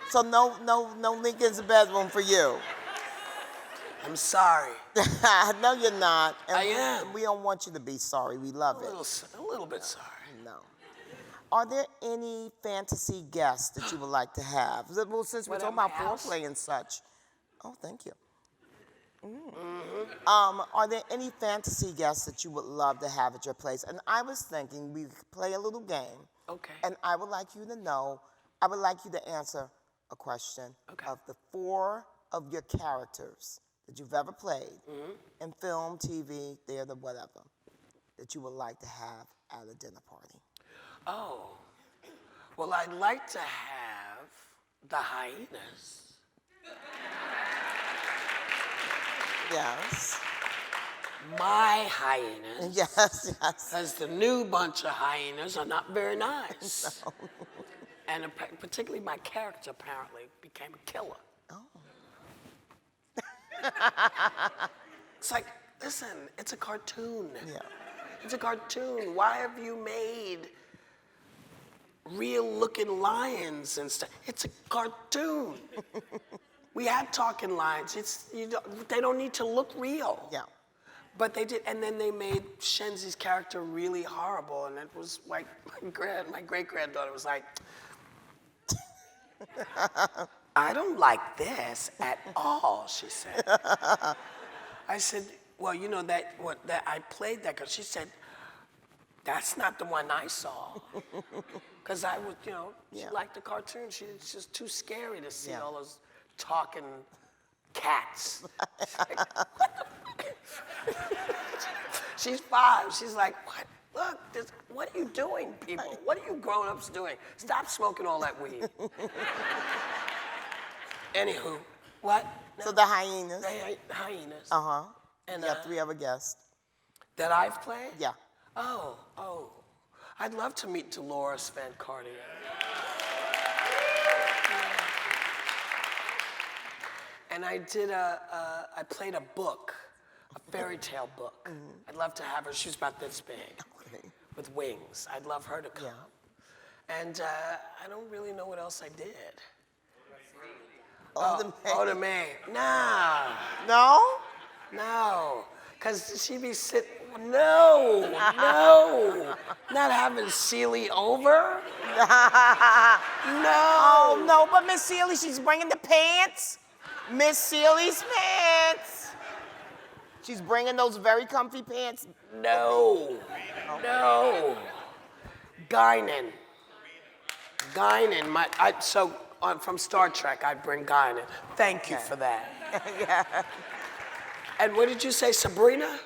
So no Lincoln's bedroom for you. I'm sorry. No, you're not. And I am. We don't want you to be sorry. We love it. A little bit sorry. No. Are there any fantasy guests that you would like to have? Well, since we're talking about foreplay and such. Oh, thank you. Are there any fantasy guests that you would love to have at your place? And I was thinking we could play a little game. Okay. And I would like you to answer a question of the 4 of your characters that you've ever played in film, TV, theater, whatever, that you would like to have at a dinner party. Oh. Well, I'd like to have the hyenas. Yes. My hyenas. Yes, yes. Because the new bunch of hyenas are not very nice. No. And particularly my character apparently became a killer. Oh. It's like, listen, it's a cartoon. Yeah. It's a cartoon. Why have you made real-looking lions and stuff? It's a cartoon. We had talking lions. They don't need to look real. Yeah. But they did, and then they made Shenzi's character really horrible, and it was like my great-granddaughter was like, I don't like this at all, she said. I said, well, you know that I played that because she said, that's not the one I saw. Because I would, she liked the cartoon. It's just too scary to see all those talking cats. Like, what the fuck? She's 5. She's like, what? Look, what are you doing, people? What are you grown-ups doing? Stop smoking all that weed. Anywho, what? So the hyenas. The hyenas. Uh-huh. And you have 3 other guests. That I've played? Yeah. Oh. I'd love to meet Dolores Van Cartier. And I played a book, a fairy tale book. I'd love to have her. She's about this big, with wings. I'd love her to come. Yeah. And I don't really know what else I did. The May. Nah. No? No. Because she'd be sitting, no. Not having Celie over. No. Oh, no, but Miss Sealy, she's bringing the pants. Miss Sealy's pants. She's bringing those very comfy pants. No. Guinan. From Star Trek, I'd bring Guinan. Thank you for that. Yeah. And what did you say, Sabrina?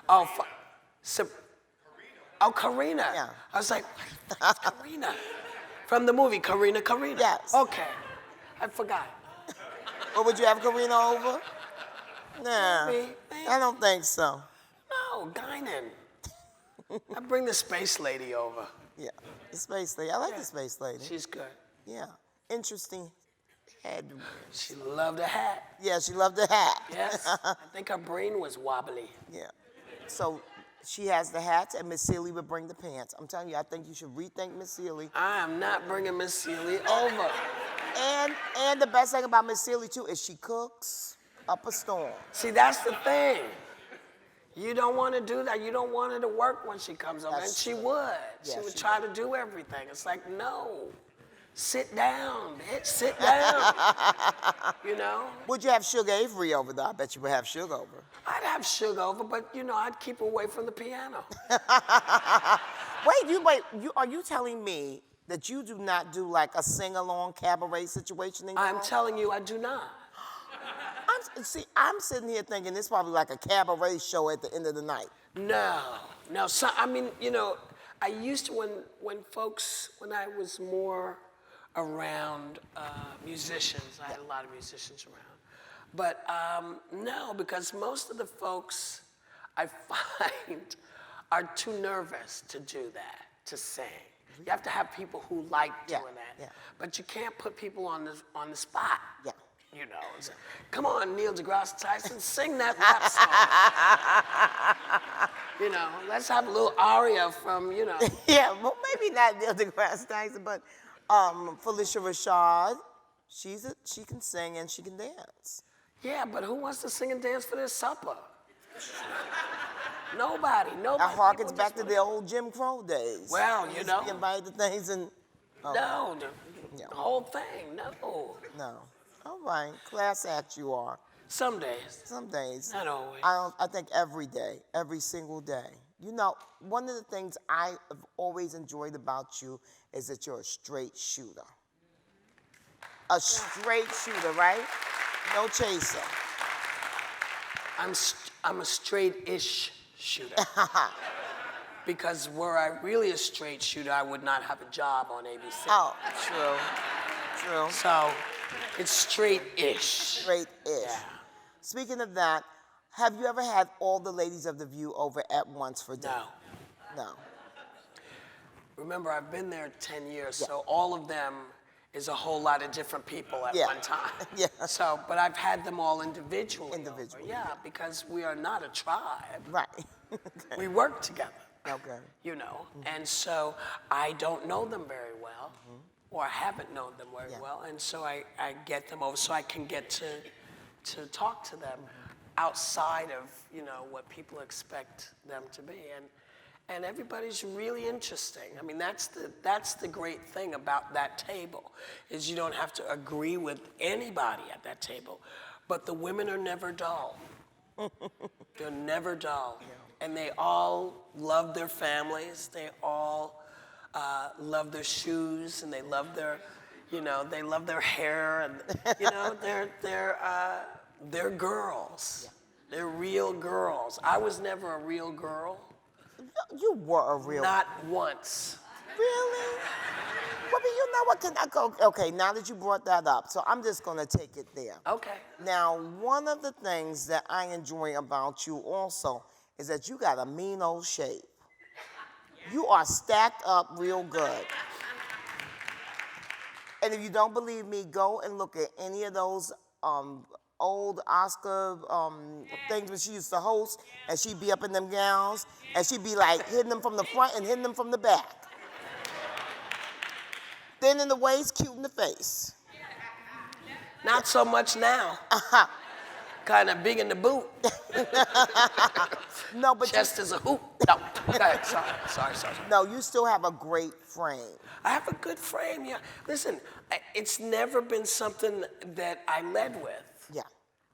Oh, Karina. Yeah. I was like, what? Karina? From the movie Karina. Yes. Okay. I forgot. Or would you have Karina over? Nah, Maybe. I don't think so. No, Guinan. I bring the space lady over. Yeah, the space lady. I like the space lady. She's good. Yeah, interesting head. She loved a hat. Yeah, she loved the hat. Yes, I think her brain was wobbly. Yeah, so she has the hats and Miss Sealy would bring the pants. I'm telling you, I think you should rethink Miss Sealy. I am not bringing Miss Celie over. And the best thing about Miss Sealy too is she cooks up a storm. See, that's the thing. You don't want to do that. You don't want her to work when she comes home. That's And she true. would. Yeah, She would she try to do everything. It's like, no. Sit down, bitch. Sit down. You know? Would you have Sugar Avery over though? I bet you would have Sugar over. I'd have Sugar over, but you know, I'd keep her away from the piano. Are you telling me that you do not do like a sing-along cabaret situation in your I'm home? telling you, I do not. I'm sitting here thinking this probably like a cabaret show at the end of the night. No. So, I mean, you know, I used to, when I was more around musicians, I had a lot of musicians around. But no, because most of the folks I find are too nervous to do that, to sing. You have to have people who like doing that. Yeah. But you can't put people on the spot. Yeah. You know, come on, Neil deGrasse Tyson, sing that rap song. You know, let's have a little aria from, you know. Yeah, well, maybe not Neil deGrasse Tyson, but Felicia Rashad, she can sing and she can dance. Yeah, but who wants to sing and dance for their supper? Nobody. That harkens back to the old Jim Crow days. Well, you know. Be invited to things and... No, the whole thing, no. No. All right, class act you are. Some days. Some days. Not always. I think every day, every single day. You know, one of the things I have always enjoyed about you is that you're a straight shooter. A straight shooter, right? No chaser. I'm a straight-ish shooter. Because were I really a straight shooter, I would not have a job on ABC. Oh, true. True. So, it's straight-ish. Straight-ish. Yeah. Speaking of that, have you ever had all the ladies of The View over at once for dinner? No. No. Remember, I've been there 10 years, so all of them is a whole lot of different people at one time. Yeah. So, but I've had them all individually. Individually. Yeah, because we are not a tribe. Right. We work together. Okay. You know, and so I don't know them very well, or I haven't known them very well, and so I get them over so I can get to talk to them outside of, you know, what people expect them to be. And everybody's really interesting. I mean, that's the great thing about that table, is you don't have to agree with anybody at that table, but the women are never dull. They're never dull. Yeah. And they all love their families. They all love their shoes, and they love their, you know, they love their hair, and you know, they're girls. Yeah. They're real girls. I was never a real girl. You were a real. Not once. Really? Well, but you know what? Can I go? Okay, now that you brought that up, so I'm just gonna take it there. Okay. Now, one of the things that I enjoy about you also is that you got a mean old shape. You are stacked up real good. And if you don't believe me, go and look at any of those old Oscar things when she used to host, and she'd be up in them gowns, and she'd be like hitting them from the front and hitting them from the back. Thin in the waist, cute in the face. Not so much now. Kind of big in the boot. No, but chest is a hoop. No, go ahead. Sorry. No, you still have a great frame. I have a good frame, yeah. Listen, it's never been something that I led with. Yeah.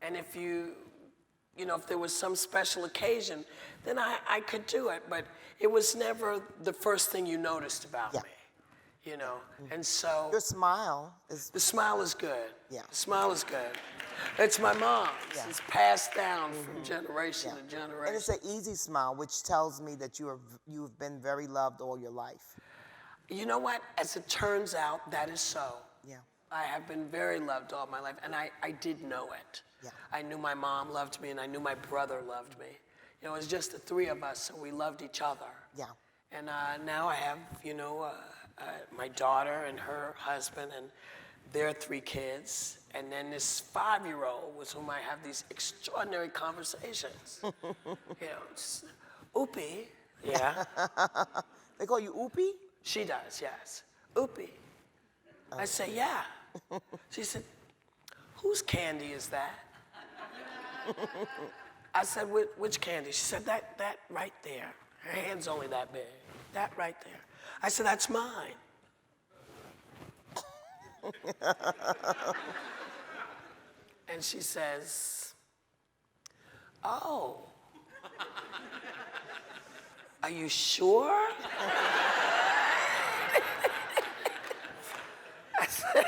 And if if there was some special occasion, then I could do it. But it was never the first thing you noticed about me. You know, and so... Your smile is... The smile is good. Yeah. The smile is good. It's my mom's. Yeah. It's passed down from generation to generation. And it's an easy smile, which tells me that you've been very loved all your life. You know what? As it turns out, that is so. Yeah. I have been very loved all my life, and I did know it. Yeah. I knew my mom loved me, and I knew my brother loved me. You know, it was just the three of us, so we loved each other. Yeah. And now I have, my daughter and her husband and their 3 kids, and then this 5-year-old with whom I have these extraordinary conversations. Whoopi. Yeah. They call you Whoopi? She does, yes. Whoopi. I say, yeah. She said, whose candy is that? I said, which candy? She said, that right there. Her hand's only that big. That right there. I said, that's mine. And she says, oh. Are you sure? I said,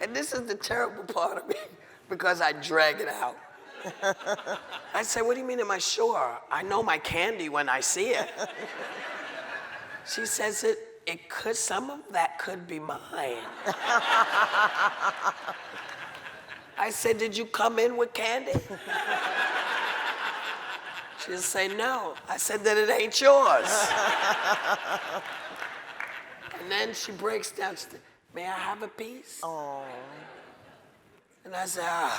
and this is the terrible part of me, because I drag it out. I said, what do you mean, am I sure? I know my candy when I see it. She says, some of that could be mine. I said, did you come in with candy? She'll say, no. I said, then it ain't yours. And then she breaks down. She said, may I have a piece? Oh. And I said,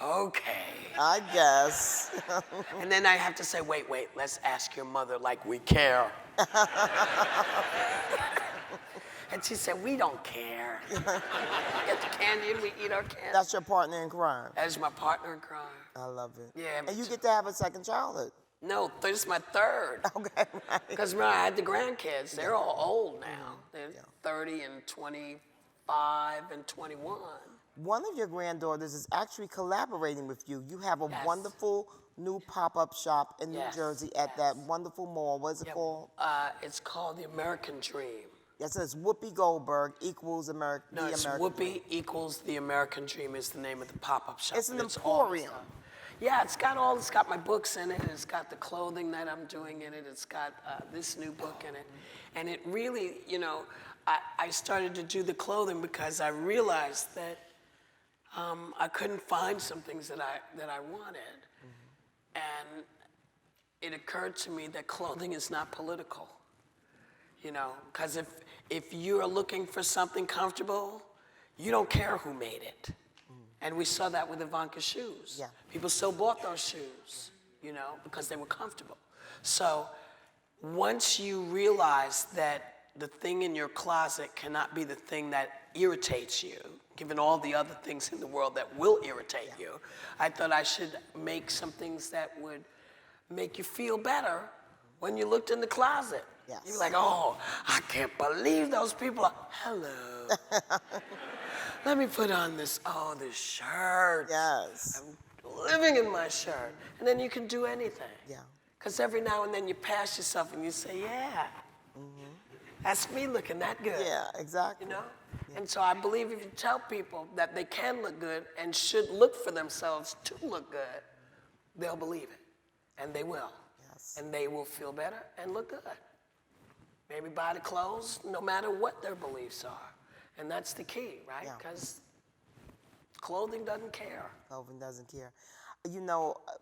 okay. I guess. And then I have to say, wait, let's ask your mother like we care. And she said, we don't care. We get the candy and we eat our candy. That's your partner in crime. That is my partner in crime. I love it. Yeah. And you get to have a second childhood. No, this is my third. Okay, right. Because remember, I had the grandkids. They're all old now. They're 30 and 25 and 21. One of your granddaughters is actually collaborating with you. You have a wonderful new pop-up shop in New Jersey at that wonderful mall. What is it called? It's called The American Dream. Yes, it's Whoopi Goldberg equals American. No, it's Whoopi equals The American Dream is the name of the pop-up shop. It's an emporium. Yeah, it's got my books in it. It's got the clothing that I'm doing in it. It's got this new book in it. And it really, I started to do the clothing because I realized that I couldn't find some things that I wanted. And it occurred to me that clothing is not political. Because if you're looking for something comfortable, you don't care who made it. And we saw that with Ivanka's shoes. Yeah. People still bought those shoes, because they were comfortable. So once you realize that the thing in your closet cannot be the thing that irritates you, given all the other things in the world that will irritate you, I thought I should make some things that would make you feel better when you looked in the closet. Yes. You're like, oh, I can't believe those people. Hello. Let me put on this shirt. Yes. I'm living in my shirt. And then you can do anything. Yeah. Because every now and then you pass yourself and you say, yeah, that's me looking that good. Yeah, exactly. Yeah. And so I believe if you tell people that they can look good and should look for themselves to look good, they'll believe it. And they will. Yes. And they will feel better and look good. Maybe buy the clothes no matter what their beliefs are. And that's the key, right? Because clothing doesn't care. Clothing doesn't care.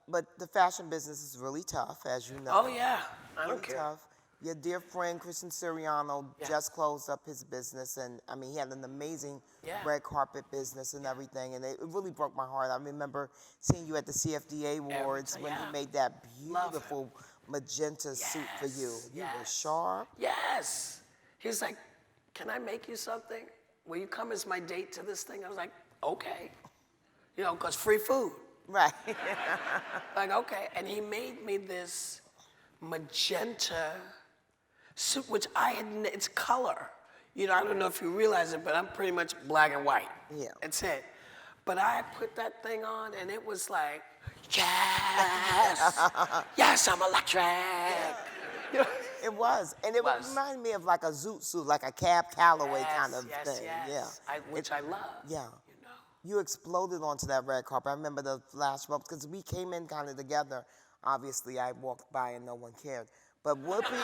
But the fashion business is really tough, as you know. Oh, yeah. I don't Really care. tough. Your dear friend, Christian Siriano, just closed up his business. And, he had an amazing red carpet business and everything. And it really broke my heart. I remember seeing you at the CFDA Awards when you made that beautiful magenta suit for you. You were sharp. Yes. He was like, can I make you something? Will you come as my date to this thing? I was like, okay. Because free food. Right. Like, okay. And he made me this magenta suit, which it's color. I don't know if you realize it, but I'm pretty much black and white. Yeah. That's it. But I put that thing on and it was like, yes, yes, I'm electric. It was. And it reminded me of like a zoot suit, like a Cab Calloway kind of thing. Yes. Which I love. Yeah. You exploded onto that red carpet. I remember the flashbulbs because we came in kind of together. Obviously, I walked by and no one cared. But Whoopi,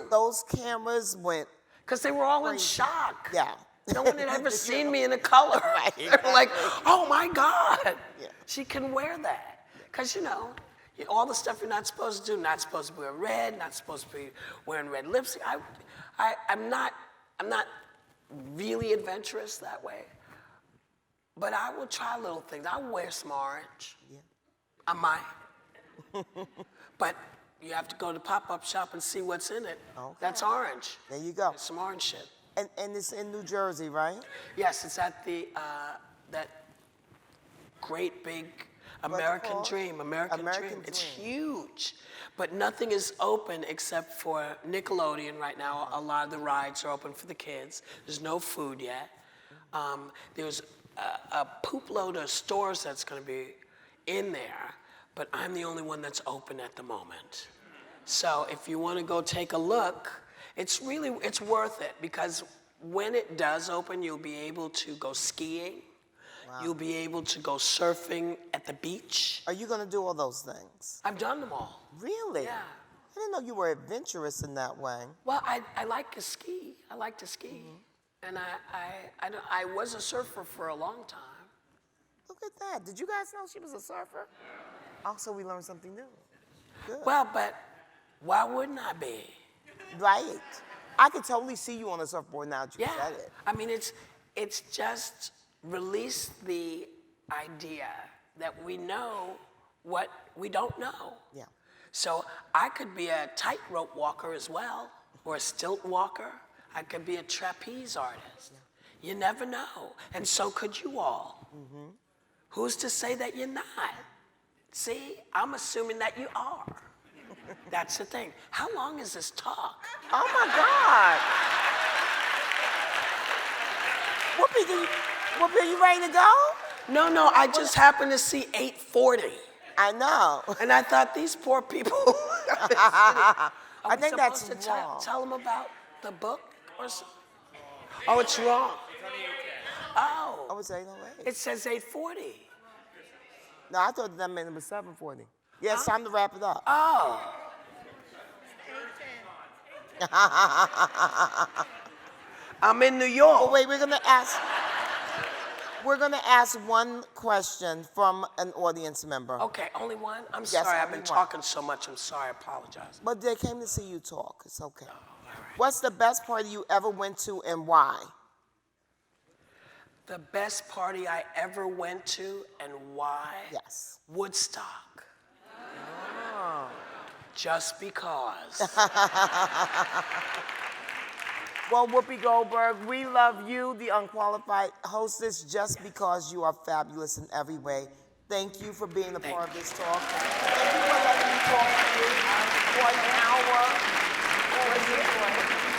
those cameras went. Because they were all in shock. Yeah. No one had ever seen me in a color. They were like, oh my God, she can wear that. Because, all the stuff you're not supposed to do, not supposed to wear red, not supposed to be wearing red lipstick. I'm not really adventurous that way. But I will try little things. I'll wear some orange. Yeah. I might. But you have to go to the pop-up shop and see what's in it. Okay. That's orange. There you go. Some orange shit. And it's in New Jersey, right? Yes, it's at the that great big American called? Dream. American Dream. American It's Dream. huge, but nothing is open except for Nickelodeon right now. A lot of the rides are open for the kids. There's no food yet. There's a poop load of stores that's going to be in there, but I'm the only one that's open at the moment. So if you want to go take a look, it's worth it, because when it does open, you'll be able to go skiing. Wow. You'll be able to go surfing at the beach. Are you going to do all those things? I've done them all. Really? Yeah. I didn't know you were adventurous in that way. Well, I like to ski. I like to ski. And I was a surfer for a long time. Look at that. Did you guys know she was a surfer? Also, we learned something new. Good. Well, but why wouldn't I be? Right. I could totally see you on a surfboard now that you Yeah. said it. I mean, it's just release the idea that we know what we don't know. Yeah. So I could be a tightrope walker as well, or a stilt walker. I could be a trapeze artist. Yeah. You never know. And so could you all. Mm-hmm. Who's to say that you're not? See, I'm assuming that you are. That's the thing. How long is this talk? Oh my God. Whoopi, are you ready to go? No, I just happened to see 8:40. I know. And I thought, these poor people. I think that's supposed to wrong. tell them about the book or something? Oh, it's wrong. Oh, Oh, it's 8:08. it says 8:40. No, I thought that meant it was 7:40. Yeah, it's time to wrap it up. Oh. I'm in New York. Oh, wait, we're gonna ask one question from an audience member. Okay, only one? I'm Yes, sorry, I've only been one. talking so much. I'm sorry, I apologize. But they came to see you talk. It's okay. All right. What's the best party you ever went to and why? The best party I ever went to and why? Yes. Woodstock. Oh. Just because. Well, Whoopi Goldberg, we love you, the Unqualified Hostess, just because you are fabulous in every way. Thank you for being a part of this talk. Thank you for letting me talk to you for an hour. Always enjoy it.